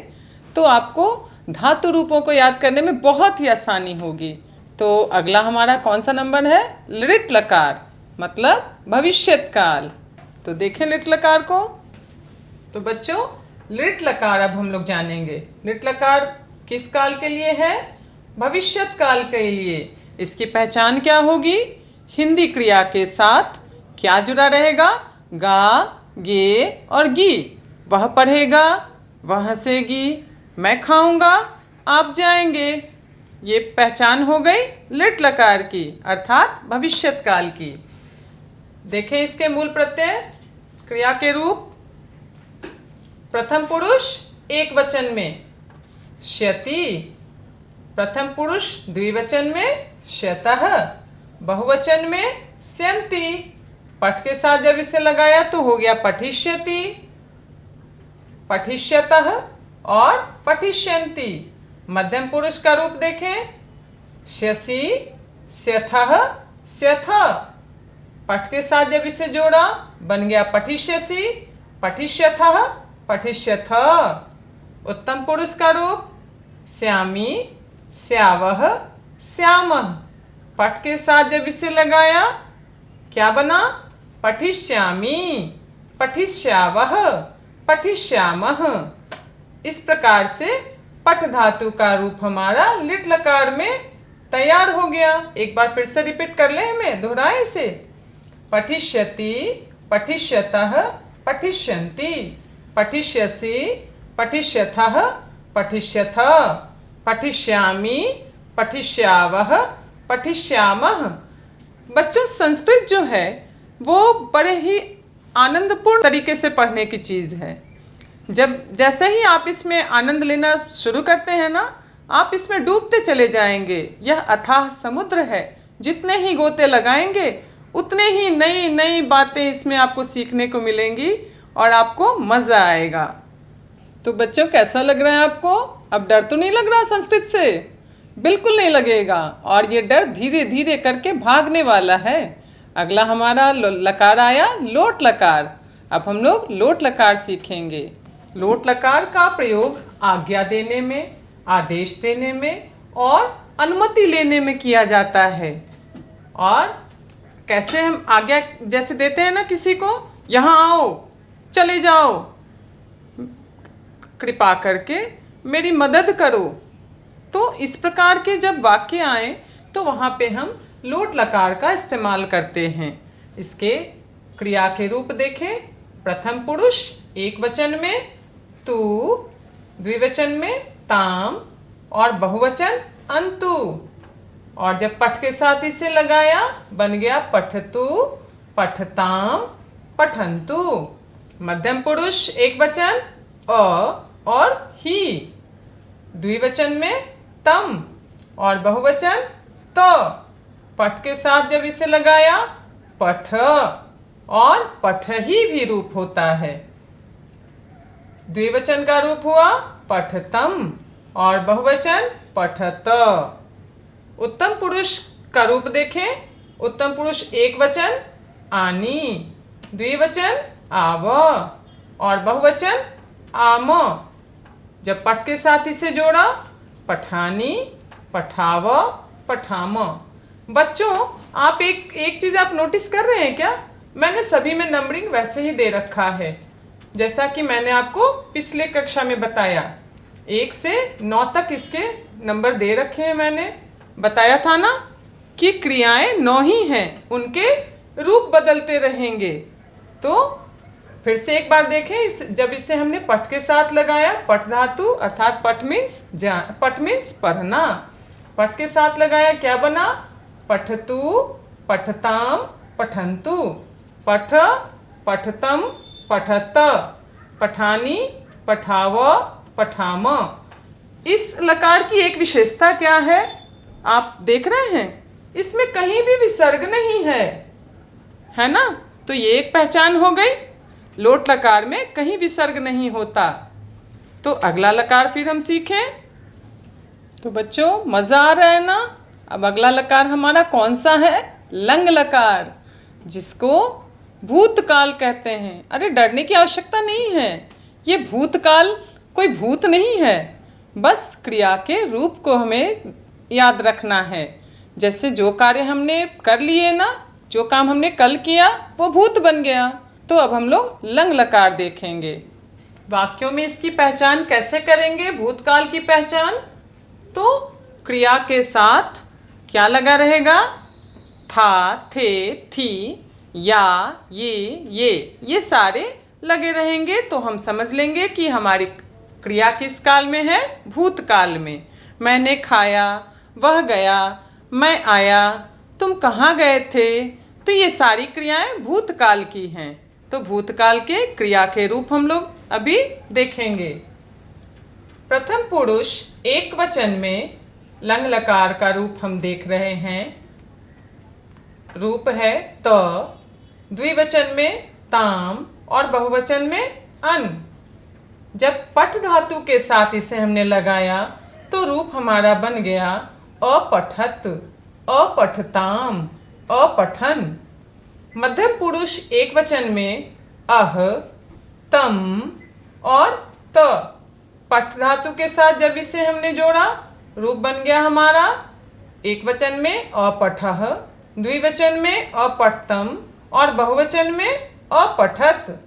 तो आपको धातु रूपों को याद करने में बहुत ही आसानी होगी। तो अगला हमारा कौन सा नंबर है? लिट लकार, मतलब भविष्यत काल। तो देखें लिट लकार को। तो बच्चों लिट लकार अब हम लोग जानेंगे। लिट लकार किस काल के लिए है? भविष्यत काल के लिए। इसकी पहचान क्या होगी? हिंदी क्रिया के साथ क्या जुड़ा रहेगा? गा, गे और गी। वह पढ़ेगा, वह हंसेगी, मैं खाऊंगा, आप जाएंगे। ये पहचान हो गई लिट लकार की, अर्थात भविष्यत काल की। देखें इसके मूल प्रत्यय क्रिया के रूप। प्रथम पुरुष एक वचन में श्यति, प्रथम पुरुष द्विवचन में श्यतः, बहुवचन में स्यन्ति। पठ के साथ जब इसे लगाया तो हो गया पठिष्यति, पठिष्यतः और पठिष्यन्ति। मध्यम पुरुष का रूप देखें, श्यसि, स्यथः, स्यथ। पठ के साथ जब इसे जोड़ा बन गया पठिष्यसि, पठिष्यथः, पठिष्यथ। उत्तम पुरुष का रूप श्यामी, श्यावः, श्यामः। पठ के साथ जब इसे लगाया क्या बना? पठिष्यामि, पठिष्यावः, पठिष्यामः। इस प्रकार से पठ धातु का रूप हमारा लिट लकार में तैयार हो गया। एक बार फिर से रिपीट कर ले, हमें दोहराए इसे। पठिष्यति, पठिष्यतः, पठिष्यन्ति, पठिष्यसि, पठिष्यथः, पठिष्यथ, पठिष्यामि, पठिष्यावः, पठिष्यामः। बच्चों संस्कृत जो है वो बड़े ही आनंदपूर्ण तरीके से पढ़ने की चीज़ है। जैसे ही आप इसमें आनंद लेना शुरू करते हैं ना, आप इसमें डूबते चले जाएंगे। यह अथाह समुद्र है, जितने ही गोते लगाएंगे उतने ही नई नई बातें इसमें आपको सीखने को मिलेंगी और आपको मज़ा आएगा। तो बच्चों कैसा लग रहा है आपको? अब डर तो नहीं लग रहा संस्कृत से? बिल्कुल नहीं लगेगा, और ये डर धीरे धीरे करके भागने वाला है। अगला हमारा लकार आया लोट लकार। अब हम लोग लोट लकार सीखेंगे। लोट लकार का प्रयोग आज्ञा देने में, आदेश देने में और अनुमति लेने में किया जाता है। और कैसे हम आज्ञा जैसे देते हैं ना किसी को, यहाँ आओ, चले जाओ, कृपा करके मेरी मदद करो। तो इस प्रकार के जब वाक्य आए तो वहाँ पे हम लोट लकार का इस्तेमाल करते हैं। इसके क्रिया के रूप देखें। प्रथम पुरुष एक वचन में तू, द्विवचन में ताम और बहुवचन अंतु। और जब पठ के साथ इसे लगाया बन गया पठतु, पठताम, पठन्तु। मध्यम पुरुष एक वचन अ और ही, द्विवचन में तम और बहुवचन त। पठ के साथ जब इसे लगाया पठ और पठ ही भी रूप होता है। द्विवचन का रूप हुआ पठतम और बहुवचन पठत। उत्तम पुरुष का रूप देखें। उत्तम पुरुष एक वचन आनी, द्विवचन आव और बहुवचन आम। जब पठ के साथ इसे जोड़ा पठानी, पठाव, पठाम। बच्चों आप एक चीज आप नोटिस कर रहे हैं क्या? मैंने सभी में नंबरिंग वैसे ही दे रखा है जैसा कि मैंने आपको पिछले कक्षा में बताया। 1 से 9 तक इसके नंबर दे रखे हैं। मैंने बताया था ना कि क्रियाएं 9 ही हैं, उनके रूप बदलते रहेंगे। तो फिर से एक बार देखें, जब इसे हमने पठ के साथ लगाया, पठ धातु अर्थात पठ मीन्स पढ़ना, पठ के साथ लगाया क्या बना, पठतु पठताम पठन्तु, पठ पठतम पठत, पठानी पठाव पठाम। इस लकार की एक विशेषता क्या है, आप देख रहे हैं, इसमें कहीं भी विसर्ग नहीं है ना। तो ये एक पहचान हो गई, लोट लकार में कहीं विसर्ग नहीं होता। तो अगला लकार फिर हम सीखें। तो बच्चों मज़ा आ रहा है ना। अब अगला लकार हमारा कौन सा है, लंग लकार, जिसको भूतकाल कहते हैं। अरे डरने की आवश्यकता नहीं है, ये भूतकाल कोई भूत नहीं है, बस क्रिया के रूप को हमें याद रखना है। जैसे जो कार्य हमने कर लिए ना, जो काम हमने कल किया वो भूत बन गया। तो अब हम लोग लंग लकार देखेंगे। वाक्यों में इसकी पहचान कैसे करेंगे, भूतकाल की पहचान। तो क्रिया के साथ क्या लगा रहेगा, था, थे, थी, या, ये सारे लगे रहेंगे। तो हम समझ लेंगे कि हमारी क्रिया किस काल में है, भूतकाल में। मैंने खाया, वह गया, मैं आया, तुम कहाँ गए थे। तो ये सारी क्रियाएं भूतकाल की हैं। तो भूतकाल के क्रिया के रूप हम लोग अभी देखेंगे। प्रथम पुरुष एक वचन में लंग लकार का रूप हम देख रहे हैं। रूप है त, द्विवचन में ताम और बहुवचन में अन। जब पठ धातु के साथ इसे हमने लगाया तो रूप हमारा बन गया अपठत, अपठताम, अपठन। मध्यम पुरुष एक वचन में अह, तम और त। पठ धातु के साथ जब इसे हमने जोड़ा, रूप बन गया हमारा एक वचन में अपठः, द्विवचन में अपठतम और बहुवचन में अपठत।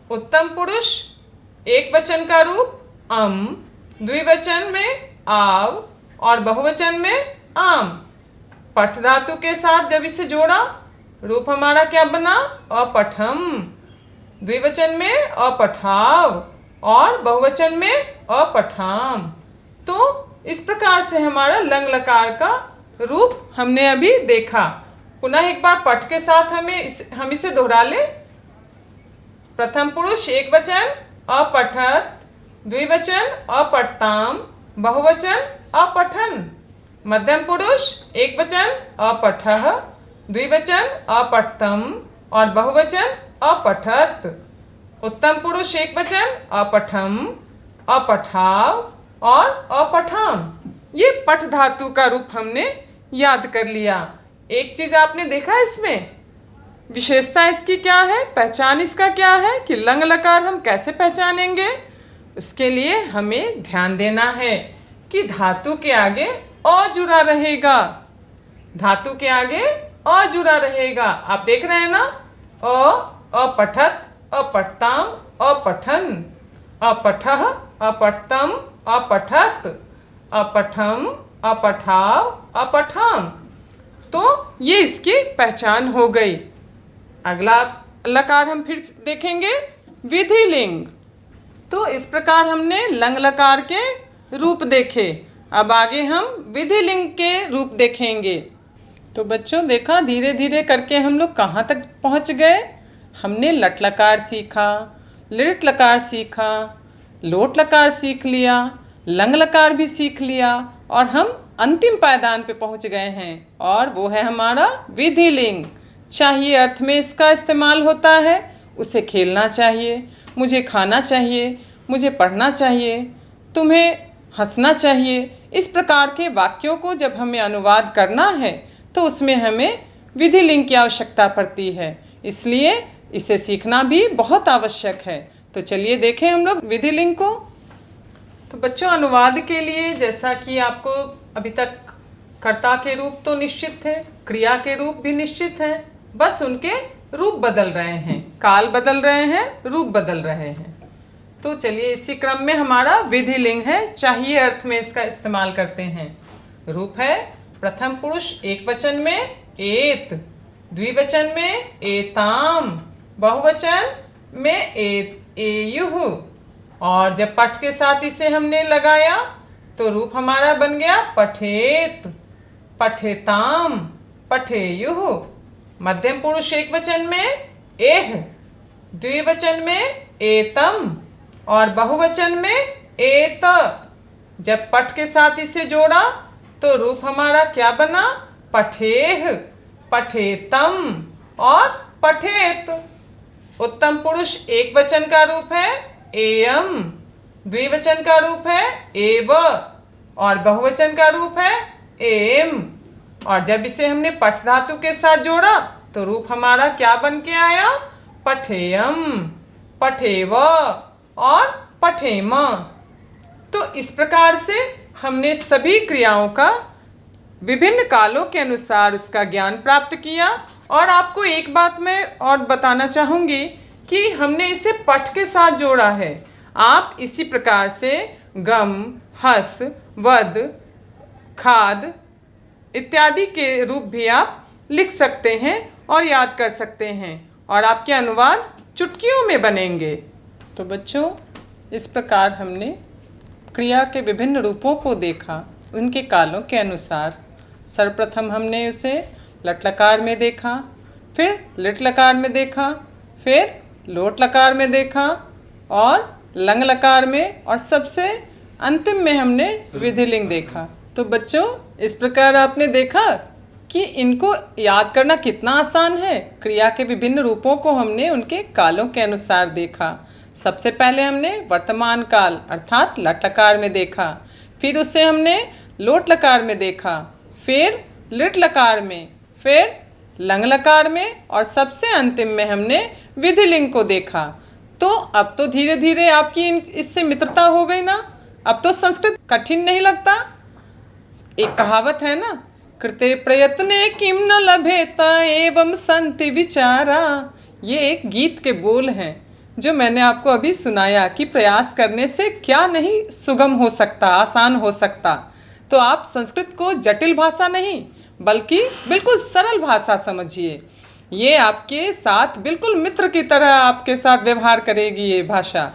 उत्तम पुरुष एक वचन का रूप अम, द्विवचन में आव और बहुवचन में आम। पठ धातु के साथ जब इसे जोड़ा, रूप हमारा क्या बना, अपठम, द्विवचन में अपठाव और बहुवचन में अपठाम। तो इस प्रकार से हमारा लंग लकार का रूप हमने अभी देखा। पुनः एक बार पठ के साथ हम इसे दोहरा लें। प्रथम पुरुष एक वचन अपठत, द्विवचन अपठताम, बहुवचन अपठन। मध्यम पुरुष एक वचन अपठः, द्विवचन अपठतम और बहुवचन अपठत। उत्तम पुरुष एक वचन अपठम, अपठाव और अपठाम। ये पठ धातु का रूप हमने याद कर लिया। एक चीज आपने देखा इसमें, विशेषता इसकी क्या है, पहचान इसका क्या है कि लंग लकार हम कैसे पहचानेंगे। उसके लिए हमें ध्यान देना है कि धातु के आगे अ जुड़ा रहेगा, धातु के आगे अ जुड़ा रहेगा। आप देख रहे हैं ना, अपठत, अपठताम, अपठन, अपठः, अपठतम, अपठत, अपठम, अपठाव, अपठाम। तो ये इसकी पहचान हो गई। अगला लकार हम फिर देखेंगे, विधिलिंग। तो इस प्रकार हमने लंग लकार के रूप देखे। अब आगे हम विधिलिंग के रूप देखेंगे। तो बच्चों देखा, धीरे धीरे करके हम लोग कहाँ तक पहुँच गए। हमने लट लकार सीखा, लिट लकार सीखा, लोट लकार सीख लिया, लंग लकार भी सीख लिया और हम अंतिम पायदान पे पहुँच गए हैं और वो है हमारा विधिलिंग। चाहिए अर्थ में इसका इस्तेमाल होता है। उसे खेलना चाहिए, मुझे खाना चाहिए, मुझे पढ़ना चाहिए, तुम्हें हंसना चाहिए। इस प्रकार के वाक्यों को जब हमें अनुवाद करना है तो उसमें हमें विधिलिंग की आवश्यकता पड़ती है। इसलिए इसे सीखना भी बहुत आवश्यक है। तो चलिए देखें हम लोग विधिलिंग को। तो बच्चों अनुवाद के लिए जैसा कि आपको अभी तक कर्ता के रूप तो निश्चित थे, क्रिया के रूप भी निश्चित हैं, बस उनके रूप बदल रहे हैं, काल बदल रहे हैं, रूप बदल रहे हैं। तो चलिए इसी क्रम में हमारा विधिलिंग है, चाहिए अर्थ में इसका इस्तेमाल करते हैं। रूप है प्रथम पुरुष एक वचन में एत, द्विवचन में एताम, बहुवचन में एयुः। और जब पठ के साथ इसे हमने लगाया तो रूप हमारा बन गया पठेत, पठेताम, पठेयुः। मध्यम पुरुष एक वचन में एह, द्विवचन में एतम और बहुवचन में एत। जब पठ के साथ इसे जोड़ा तो रूप हमारा क्या बना? पठेह, पठेतम और पठेत। उत्तम पुरुष एक वचन का रूप है एयम, द्विवचन का रूप है एव और बहुवचन का रूप है एम। और जब इसे हमने पठ धातु के साथ जोड़ा तो रूप हमारा क्या बन के आया? पठेयम, पठेव और पठेम। तो इस प्रकार से हमने सभी क्रियाओं का विभिन्न कालों के अनुसार उसका ज्ञान प्राप्त किया। और आपको एक बात मैं और बताना चाहूँगी कि हमने इसे पठ के साथ जोड़ा है। आप इसी प्रकार से गम, हस, वद, खाद इत्यादि के रूप भी आप लिख सकते हैं और याद कर सकते हैं और आपके अनुवाद चुटकियों में बनेंगे। तो बच्चों, इस प्रकार हमने क्रिया के विभिन्न रूपों को देखा उनके कालों के अनुसार। सर्वप्रथम हमने उसे लट लकार में देखा, फिर लिट लकार में देखा, फिर लोट लकार में देखा और लंग लकार में, और सबसे अंतिम में हमने विधिलिंग देखा। तो बच्चों, इस प्रकार आपने देखा कि इनको याद करना कितना आसान है। क्रिया के विभिन्न रूपों को हमने उनके कालों के अनुसार देखा। सबसे पहले हमने वर्तमान काल अर्थात लट लकार में देखा, फिर उसे हमने लोट लकार में देखा, फिर लिट लकार में, फिर लंग लकार में और सबसे अंतिम में हमने विधिलिंग को देखा। तो अब तो धीरे धीरे आपकी इससे मित्रता हो गई ना। अब तो संस्कृत कठिन नहीं लगता। एक कहावत है ना, कृते प्रयत्ने किम न लभेता एवं संति विचारा। ये एक गीत के बोल हैं जो मैंने आपको अभी सुनाया कि प्रयास करने से क्या नहीं सुगम हो सकता, आसान हो सकता। तो आप संस्कृत को जटिल भाषा नहीं बल्कि बिल्कुल सरल भाषा समझिए। ये आपके साथ बिल्कुल मित्र की तरह आपके साथ व्यवहार करेगी ये भाषा।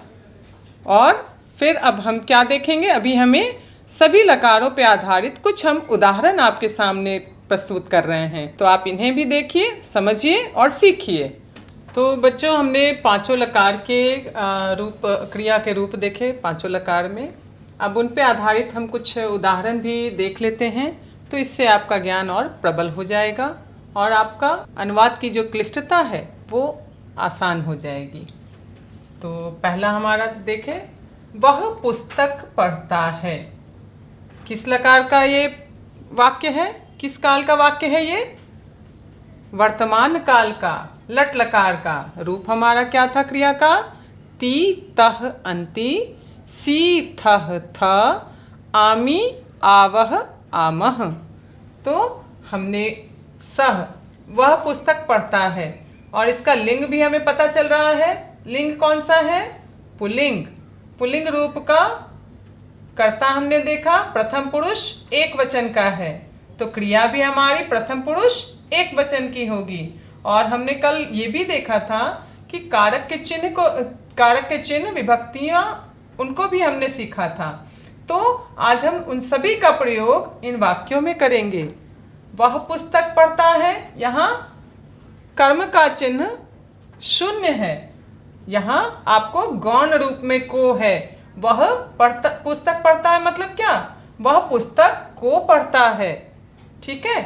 और फिर अब हम क्या देखेंगे? अभी हमें सभी लकारों पर आधारित कुछ हम उदाहरण आपके सामने प्रस्तुत कर रहे हैं, तो आप इन्हें भी देखिए, समझिए और सीखिए। तो बच्चों, हमने पांचों लकार के रूप, क्रिया के रूप देखे पांचों लकार में। अब उन पे आधारित हम कुछ उदाहरण भी देख लेते हैं, तो इससे आपका ज्ञान और प्रबल हो जाएगा और आपका अनुवाद की जो क्लिष्टता है वो आसान हो जाएगी। तो पहला हमारा देखें, वह पुस्तक पढ़ता है। किस लकार का ये वाक्य है? किस काल का वाक्य है ये? वर्तमान काल का, लट लकार का। रूप हमारा क्या था क्रिया का? ती तह अंति, सी थह थ, आमी आवह आमह। तो हमने सह, वह पुस्तक पढ़ता है, और इसका लिंग भी हमें पता चल रहा है। लिंग कौन सा है? पुल्लिंग। पुल्लिंग रूप का कर्ता हमने देखा प्रथम पुरुष एक वचन का है, तो क्रिया भी हमारी प्रथम पुरुष एक वचन की होगी। और हमने कल ये भी देखा था कि कारक के चिन्ह विभक्तियां उनको भी हमने सीखा था। तो आज हम उन सभी का प्रयोग इन वाक्यों में करेंगे। वह पुस्तक पढ़ता है, यहाँ कर्म का चिन्ह शून्य है, यहाँ आपको गौण रूप में को है। वह पुस्तक पढ़ता है मतलब क्या? वह पुस्तक को पढ़ता है। ठीक है,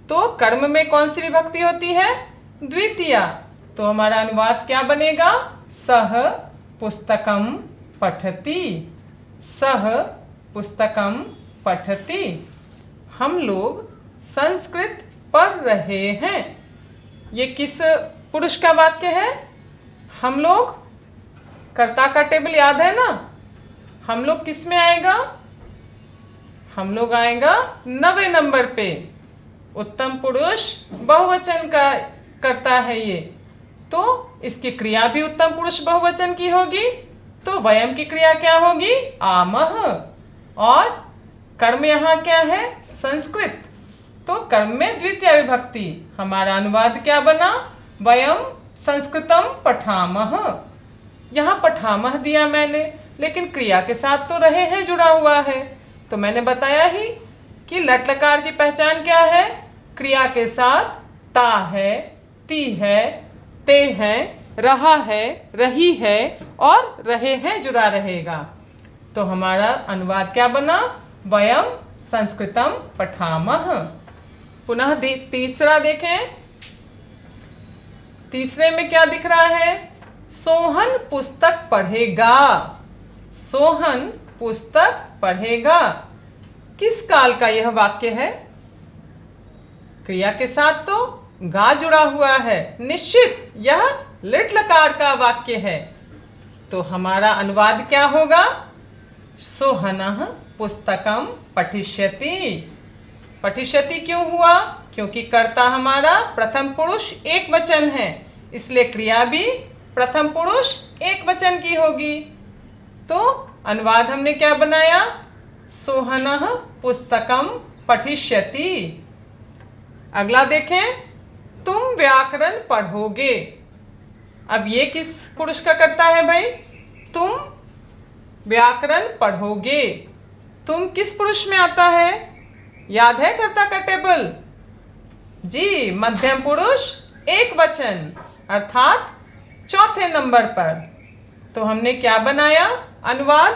तो कर्म में कौन सी विभक्ति होती है? द्वितीया। तो हमारा अनुवाद क्या बनेगा? सह पुस्तकम पठति, सह पुस्तकम पठति। हम लोग संस्कृत पढ़ रहे हैं। ये किस पुरुष का वाक्य है? हम लोग, कर्ता का टेबल याद है ना? हम लोग किस में आएगा? हम लोग आएगा 9वें नंबर पे। उत्तम पुरुष बहुवचन का करता है ये, तो इसकी क्रिया भी उत्तम पुरुष बहुवचन की होगी। तो वयम की क्रिया क्या होगी? आमह। और कर्म यहाँ क्या है? संस्कृत। तो कर्म में द्वितीय विभक्ति। हमारा अनुवाद क्या बना? वयम संस्कृतम पठामह। यहाँ पठामह दिया मैंने, लेकिन क्रिया के साथ तो रहे हैं जुड़ा हुआ है। तो मैंने बताया ही कि लट लकार की पहचान क्या है? क्रिया के साथ ता है, ती है, ते है, रहा है, रही है और रहे हैं जुड़ा रहेगा। तो हमारा अनुवाद क्या बना? वयम संस्कृतम पठामह। पुनः तीसरा देखें। तीसरे में क्या दिख रहा है? सोहन पुस्तक पढ़ेगा। सोहन पुस्तक पढ़ेगा। किस काल का यह वाक्य है? क्रिया के साथ तो गा जुड़ा हुआ है, निश्चित यह लिट लकार का वाक्य है। तो हमारा अनुवाद क्या होगा? सोहनः पुस्तकम पठिष्यति। पठिष्यति क्यों हुआ? क्योंकि कर्ता हमारा प्रथम पुरुष एक वचन है, इसलिए क्रिया भी प्रथम पुरुष एक वचन की होगी। तो अनुवाद हमने क्या बनाया? सोहनः पुस्तकम पठिष्यति। अगला देखें, तुम व्याकरण पढ़ोगे। अब ये किस पुरुष का कर्ता है भाई? तुम व्याकरण पढ़ोगे। तुम किस पुरुष में आता है? याद है कर्ता का टेबल? जी, मध्यम पुरुष एक वचन, अर्थात चौथे नंबर पर। तो हमने क्या बनाया अनुवाद?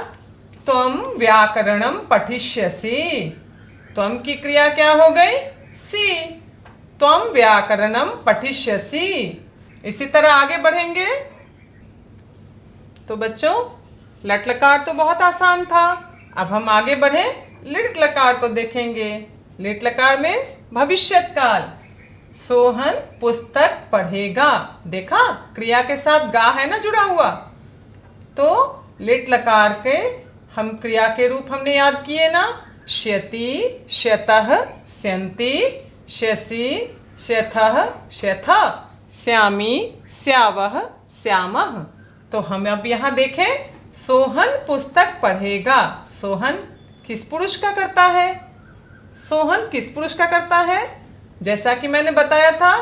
त्वं व्याकरणम पठिष्यसि। त्वं की क्रिया क्या हो गई? सी। त्वं व्याकरणम पठिष्यसि। इसी तरह आगे बढ़ेंगे। तो बच्चों, लट लकार तो बहुत आसान था। अब हम आगे बढ़े, लिट लकार को देखेंगे। लिट लकार मीन्स भविष्यत काल। सोहन पुस्तक पढ़ेगा। देखा, क्रिया के साथ गा है ना जुड़ा हुआ। तो लिट लकार के हम क्रिया के रूप हमने याद किए ना? श्यति, श्यतः, स्यन्ति, श्यसि, श्यथः, श्यथा, श्यामी, श्यावः, श्यामः। तो हम अब यहाँ देखें, सोहन पुस्तक पढ़ेगा। सोहन किस पुरुष का करता है? सोहन किस पुरुष का करता है? जैसा कि मैंने बताया था,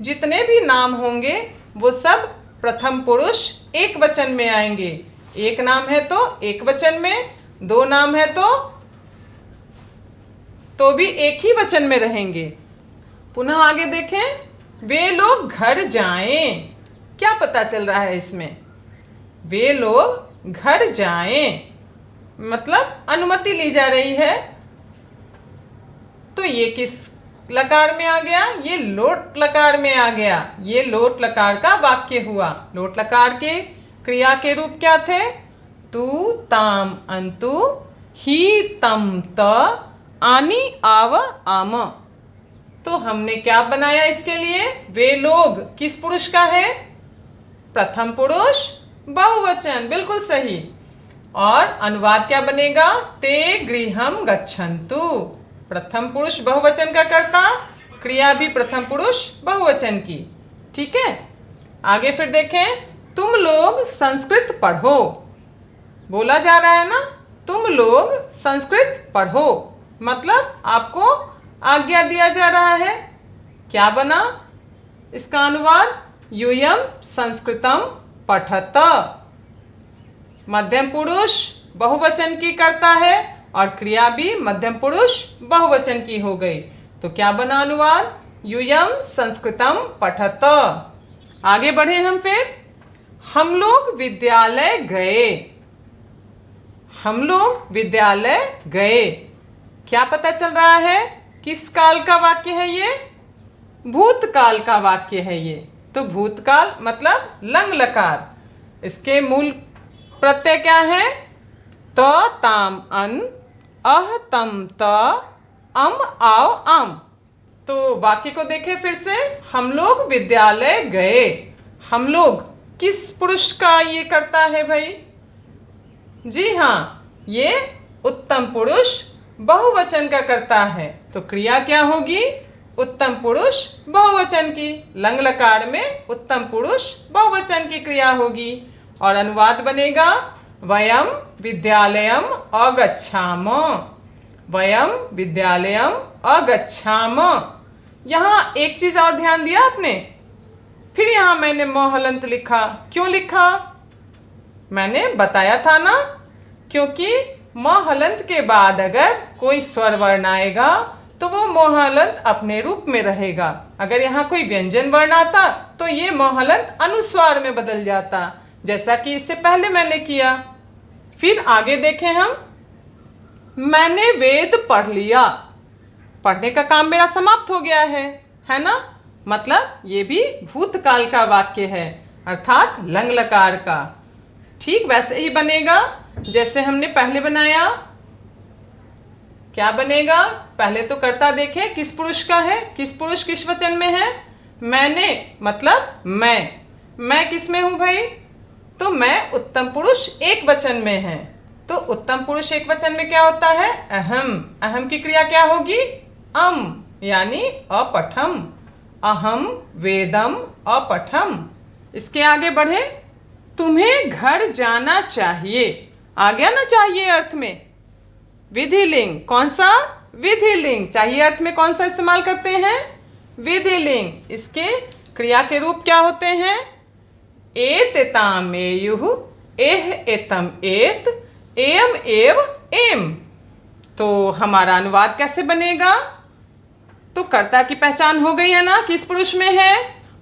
जितने भी नाम होंगे वो सब प्रथम पुरुष एक वचन में आएंगे। एक नाम है तो एक वचन में, दो नाम है तो भी एक ही वचन में रहेंगे। पुनः आगे देखें, वे लोग घर जाएं। क्या पता चल रहा है इसमें? वे लोग घर जाएं, मतलब अनुमति ली जा रही है। तो ये किस लकार में आ गया? ये लोट लकार में आ गया। ये लोट लकार का वाक्य हुआ। लोट लकार के क्रिया के रूप क्या थे? तू, ताम, अंतु, ही, तम, त, आनी, आव, आम। तो हमने क्या बनाया इसके लिए? वे लोग किस पुरुष का है? प्रथम पुरुष बहुवचन, बिल्कुल सही। और अनुवाद क्या बनेगा? ते गृहम गच्छन्तु। प्रथम पुरुष बहुवचन का कर्ता, क्रिया भी प्रथम पुरुष बहुवचन की। ठीक है, आगे फिर देखें, तुम लोग संस्कृत पढ़ो। बोला जा रहा है ना, तुम लोग संस्कृत पढ़ो, मतलब आपको आज्ञा दिया जा रहा है। क्या बना इसका अनुवाद? यूयम संस्कृतम पठत। मध्यम पुरुष बहुवचन की करता है और क्रिया भी मध्यम पुरुष बहुवचन की हो गई। तो क्या बना अनुवाद? यूयम संस्कृतम पठत। आगे बढ़े हम फिर, हम लोग विद्यालय गए। हम लोग विद्यालय गए। क्या पता चल रहा है? किस काल का वाक्य है ये? भूतकाल का वाक्य है ये। तो भूतकाल मतलब लंग लकार। इसके मूल प्रत्यय क्या है? त, ताम, अन, अह, तम, त, अम, आओ, आम। तो वाक्य को देखें फिर से, हम लोग विद्यालय गए। हम लोग किस पुरुष का ये करता है भाई? जी हाँ, ये उत्तम पुरुष बहुवचन का करता है। तो क्रिया क्या होगी? उत्तम पुरुष बहुवचन की। लंग लकार में उत्तम पुरुष बहुवचन की क्रिया होगी। और अनुवाद बनेगा, वयम विद्यालयम अगच्छाम। वयम विद्यालयम अगच्छाम। यहाँ एक चीज और ध्यान दिया आपने, फिर यहाँ मैंने म हलंत लिखा। क्यों लिखा? मैंने बताया था ना, क्योंकि म हलंत के बाद अगर कोई स्वर वर्ण आएगा तो वो म हलंत अपने रूप में रहेगा। अगर यहाँ कोई व्यंजन वर्ण आता तो ये म हलंत अनुस्वार में बदल जाता, जैसा कि इससे पहले मैंने किया। फिर आगे देखें हम, मैंने वेद पढ़ लिया। पढ़ने का काम मेरा समाप्त हो गया है ना? मतलब ये भी भूतकाल का वाक्य है, अर्थात लंग लकार का। ठीक वैसे ही बनेगा जैसे हमने पहले बनाया। क्या बनेगा? पहले तो कर्ता देखें किस पुरुष का है, किस पुरुष किस वचन में है। मैंने मतलब मैं किस में हूं भाई? तो मैं उत्तम पुरुष एक वचन में है। तो उत्तम पुरुष एक वचन में क्या होता है? अहम। अहम की क्रिया क्या होगी? अम, यानी अपठम। अहम वेदम अपठम। इसके आगे बढ़े, तुम्हें घर जाना चाहिए। आ गया ना चाहिए अर्थ में? विधिलिंग। कौन सा? विधिलिंग। चाहिए अर्थ में कौन सा इस्तेमाल करते हैं? विधिलिंग। इसके क्रिया के रूप क्या होते हैं? एतेताम एयुः, एह एतम एत, एयम एव एम। तो हमारा अनुवाद कैसे बनेगा? तो कर्ता की पहचान हो गई है ना, किस पुरुष में है?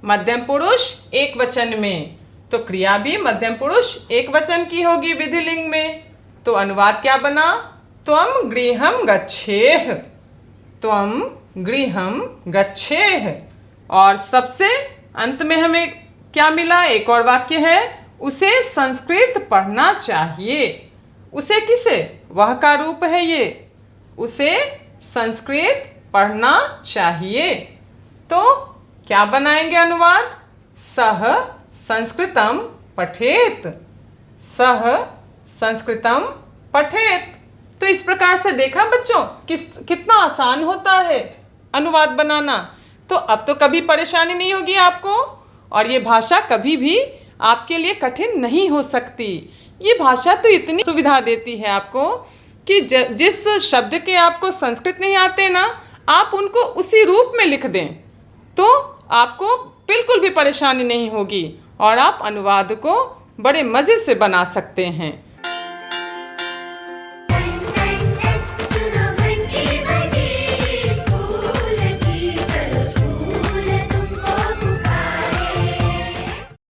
मध्यम पुरुष एक वचन में। तो क्रिया भी मध्यम पुरुष एक वचन की होगी विधिलिंग में। तो अनुवाद क्या बना? त्वम गृहम गच्छेह। त्वम गृहम गच्छेह। और सबसे अंत में हमें क्या मिला? एक और वाक्य है, उसे संस्कृत पढ़ना चाहिए। उसे किसे? वह का रूप है ये। उसे संस्कृत पढ़ना चाहिए। तो क्या बनाएंगे अनुवाद? सह संस्कृतम पठेत। सह संस्कृतम पठेत। तो इस प्रकार से देखा बच्चों कितना आसान होता है अनुवाद बनाना। तो अब तो कभी परेशानी नहीं होगी आपको, और ये भाषा कभी भी आपके लिए कठिन नहीं हो सकती। ये भाषा तो इतनी सुविधा देती है आपको कि जिस शब्द के आपको संस्कृत नहीं आते ना, आप उनको उसी रूप में लिख दें तो आपको बिल्कुल भी परेशानी नहीं होगी और आप अनुवाद को बड़े मज़े से बना सकते हैं।